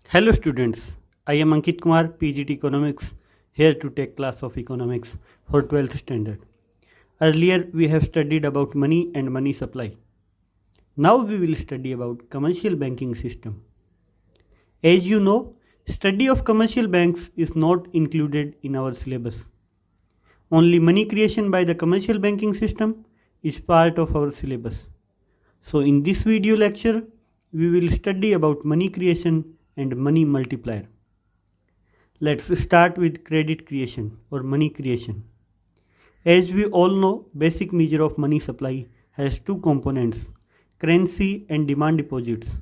Hello students, I am Ankit Kumar, PGT Economics, here to take class of Economics for 12th standard. Earlier we have studied about money and money supply. Now we will study about commercial banking system. As you know, study of commercial banks is not included in our syllabus. Only money creation by the commercial banking system is part of our syllabus. So in this video lecture, we will study about money creation and money multiplier. Let's start with credit creation or money creation. As we all know, basic measure of money supply has two components, currency and demand deposits.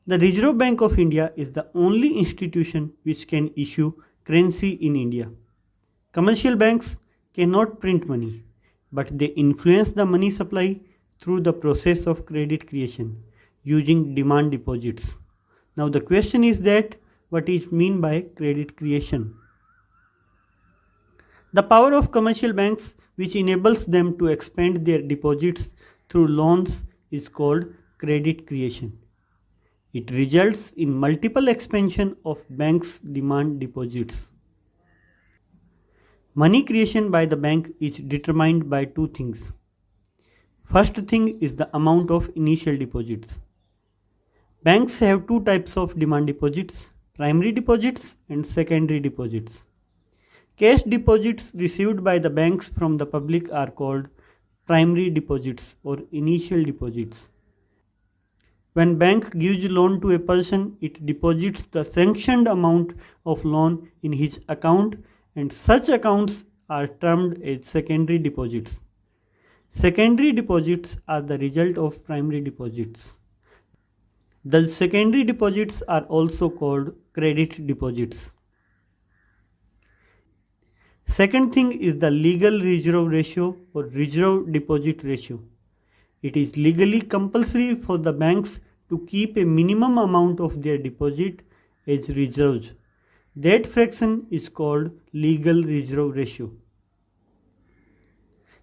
The Reserve Bank of India is the only institution which can issue currency in India. Commercial banks cannot print money, but they influence the money supply through the process of credit creation using demand deposits. Now the question is that what is mean by credit creation? The power of commercial banks which enables them to expand their deposits through loans is called credit creation. It results in multiple expansion of banks' demand deposits. Money creation by the bank is determined by two things. First thing is the amount of initial deposits. Banks have two types of demand deposits, primary deposits and secondary deposits. Cash deposits received by the banks from the public are called primary deposits or initial deposits. When bank gives loan to a person, it deposits the sanctioned amount of loan in his account and such accounts are termed as secondary deposits. Secondary deposits are the result of primary deposits. The secondary deposits are also called credit deposits. Second thing is the legal reserve ratio or reserve deposit ratio. It is legally compulsory for the banks to keep a minimum amount of their deposit as reserves. That fraction is called legal reserve ratio.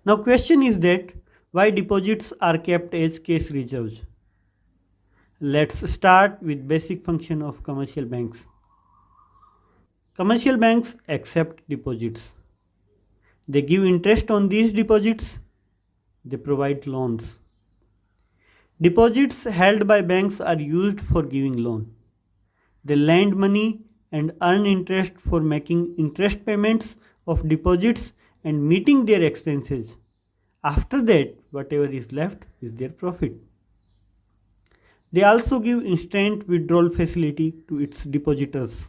Now question is that why deposits are kept as cash reserves? Let's start with basic function of commercial banks. Commercial banks accept deposits. They give interest on these deposits. They provide loans. Deposits held by banks are used for giving loan. They lend money and earn interest for making interest payments of deposits and meeting their expenses. After that, whatever is left is their profit. They also give instant withdrawal facility to its depositors.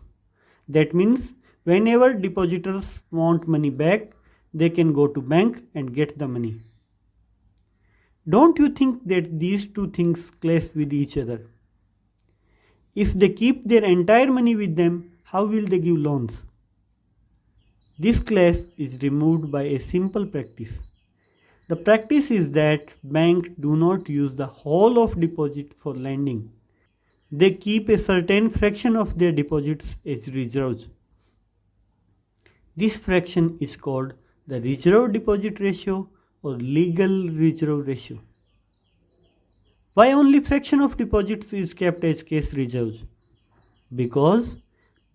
That means whenever depositors want money back, they can go to bank and get the money. Don't you think that these two things clash with each other? If they keep their entire money with them, how will they give loans? This clash is removed by a simple practice. The practice is that banks do not use the whole of deposit for lending. They keep a certain fraction of their deposits as reserves. This fraction is called the reserve deposit ratio or legal reserve ratio. Why only fraction of deposits is kept as cash reserves? Because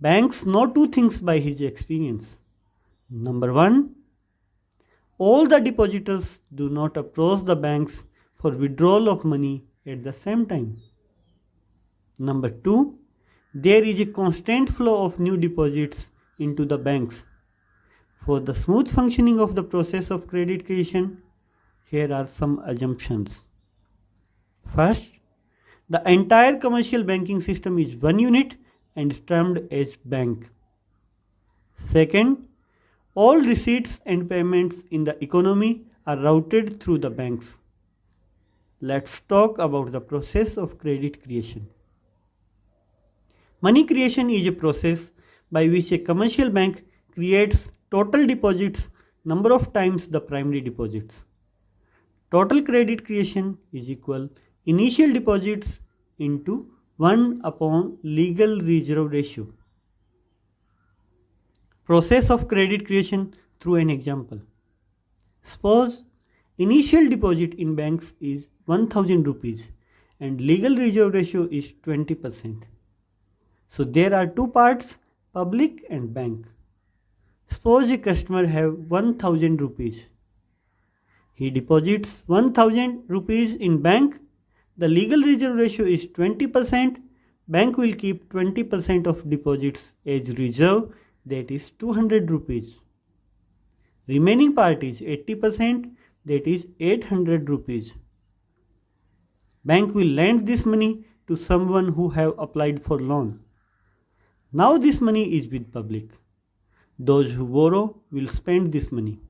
banks know two things by his experience. Number one, all the depositors do not approach the banks for withdrawal of money at the same time. Number two, there is a constant flow of new deposits into the banks. For the smooth functioning of the process of credit creation, here are some assumptions. First, the entire commercial banking system is one unit and termed as bank. Second, all receipts and payments in the economy are routed through the banks. Let's talk about the process of credit creation. Money creation is a process by which a commercial bank creates total deposits number of times the primary deposits. Total credit creation is equal initial deposits into 1 upon legal reserve ratio. Process of credit creation through an example. Suppose initial deposit in banks is 1000 rupees and legal reserve ratio is 20%. So there are two parts, public and bank. Suppose a customer have 1000 rupees. He deposits 1000 rupees in bank. The legal reserve ratio is 20%. Bank will keep 20% of deposits as reserve, that is 200 rupees. Remaining part is 80%, that is 800 rupees. Bank will lend this money to someone who have applied for loan. Now this money is with public. Those who borrow will spend this money.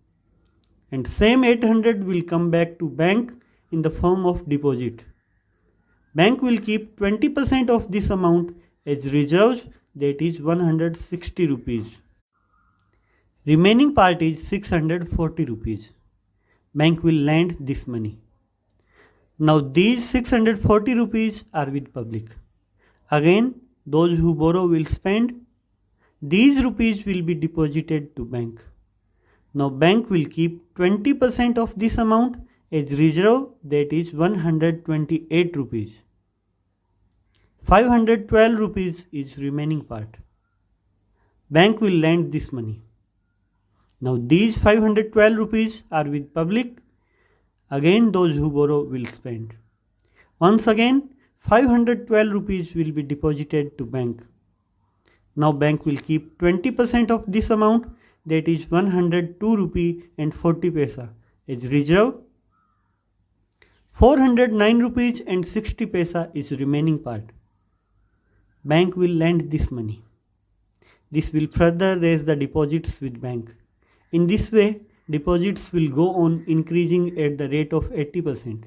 And same 800 will come back to bank in the form of deposit. Bank will keep 20% of this amount as reserves, that is 160 rupees. Remaining part is 640 rupees. Bank will lend this money. Now these 640 rupees are with public. Again, those who borrow will spend. These rupees will be deposited to bank. Now bank will keep 20% of this amount as reserve, that is 128 rupees. 512 rupees is remaining part. Bank will lend this money. Now these 512 rupees are with public. Again those who borrow will spend. Once again 512 rupees will be deposited to bank. Now bank will keep 20% of this amount, that is 102 rupee and 40 paisa as reserve. 409 rupees and 60 paisa is remaining part. Bank will lend this money. This will further raise the deposits with bank. In this way, deposits will go on increasing at the rate of 80%.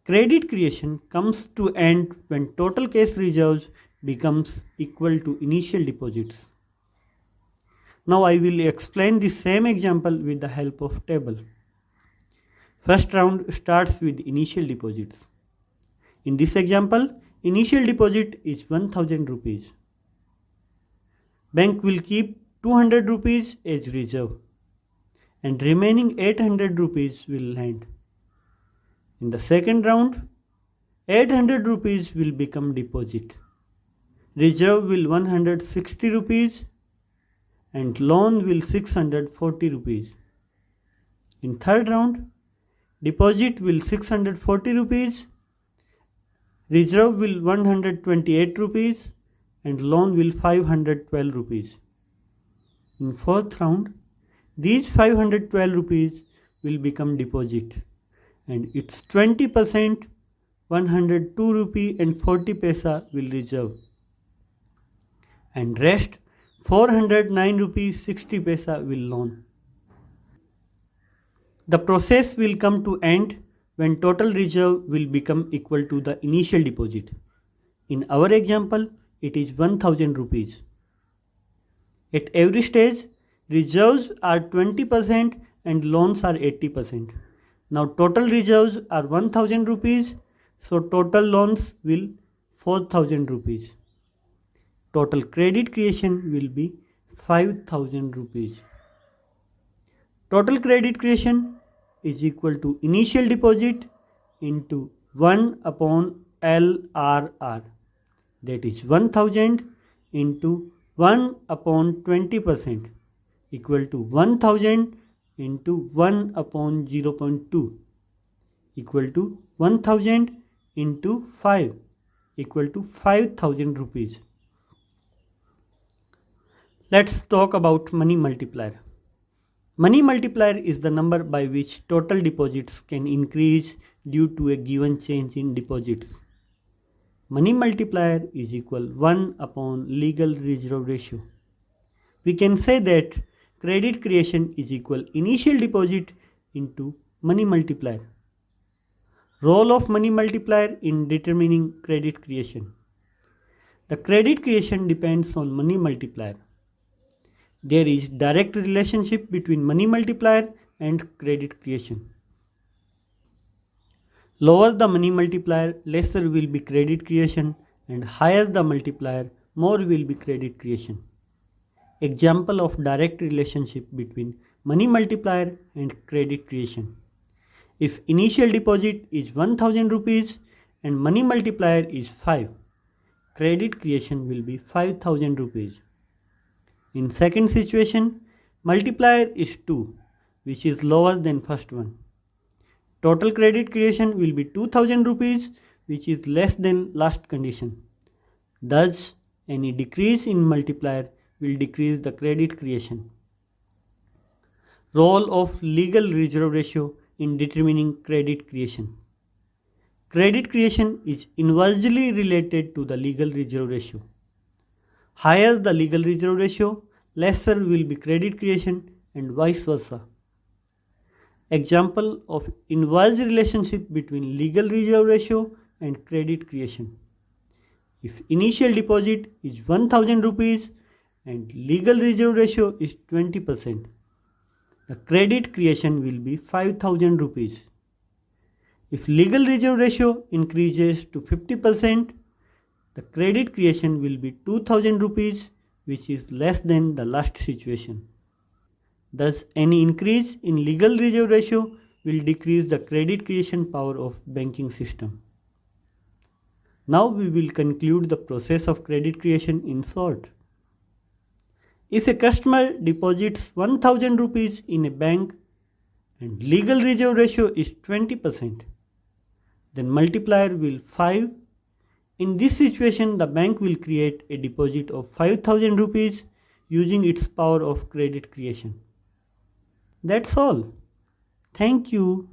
Credit creation comes to end when total cash reserves becomes equal to initial deposits. Now I will explain the same example with the help of table. First round starts with initial deposits. In this example, initial deposit is 1000 rupees. Bank will keep 200 rupees as reserve and remaining 800 rupees will lend. In the second round, 800 rupees will become deposit. Reserve will 160 rupees and loan will 640 rupees. In third round, deposit will 640 rupees, reserve will 128 rupees and loan will 512 rupees. In fourth round, these 512 rupees will become deposit and its 20%, 102 rupee and 40 paisa will reserve and rest 409 rupees 60 paisa will loan. The process will come to end when total reserve will become equal to the initial deposit. In our example, it is 1000 rupees. At every stage, reserves are 20% and loans are 80%. Now total reserves are 1000 rupees, so total loans will 4000 rupees. Total credit creation will be 5000 rupees. Total credit creation is equal to initial deposit into 1 upon LRR, that is 1000 into 1 upon 20% equal to 1000 into 1 upon 0.2 equal to 1000 into 5 equal to 5000 rupees. Let's talk about money multiplier. Money multiplier is the number by which total deposits can increase due to a given change in deposits. Money multiplier is equal 1 upon legal reserve ratio. We can say that credit creation is equal initial deposit into money multiplier. Role of money multiplier in determining credit creation. The credit creation depends on money multiplier. There is direct relationship between money multiplier and credit creation. Lower the money multiplier, lesser will be credit creation, and higher the multiplier, more will be credit creation. Example of direct relationship between money multiplier and credit creation. If initial deposit is 1000 rupees and money multiplier is 5, credit creation will be 5000 rupees. In second situation, multiplier is 2, which is lower than first one. Total credit creation will be 2000 rupees, which is less than last condition. Thus, any decrease in multiplier will decrease the credit creation. Role of legal reserve ratio in determining credit creation. Credit creation is inversely related to the legal reserve ratio. Higher the legal reserve ratio, lesser will be credit creation and vice versa. Example of inverse relationship between legal reserve ratio and credit creation. If initial deposit is 1000 rupees and legal reserve ratio is 20%, the credit creation will be 5000 rupees. If legal reserve ratio increases to 50%, the credit creation will be 2000 rupees, which is less than the last situation. Thus, any increase in legal reserve ratio will decrease the credit creation power of banking system. Now we will conclude the process of credit creation in short. If a customer deposits 1000 rupees in a bank and legal reserve ratio is 20%, then multiplier will 5. In this situation, the bank will create a deposit of 5000 rupees using its power of credit creation. That's all. Thank you.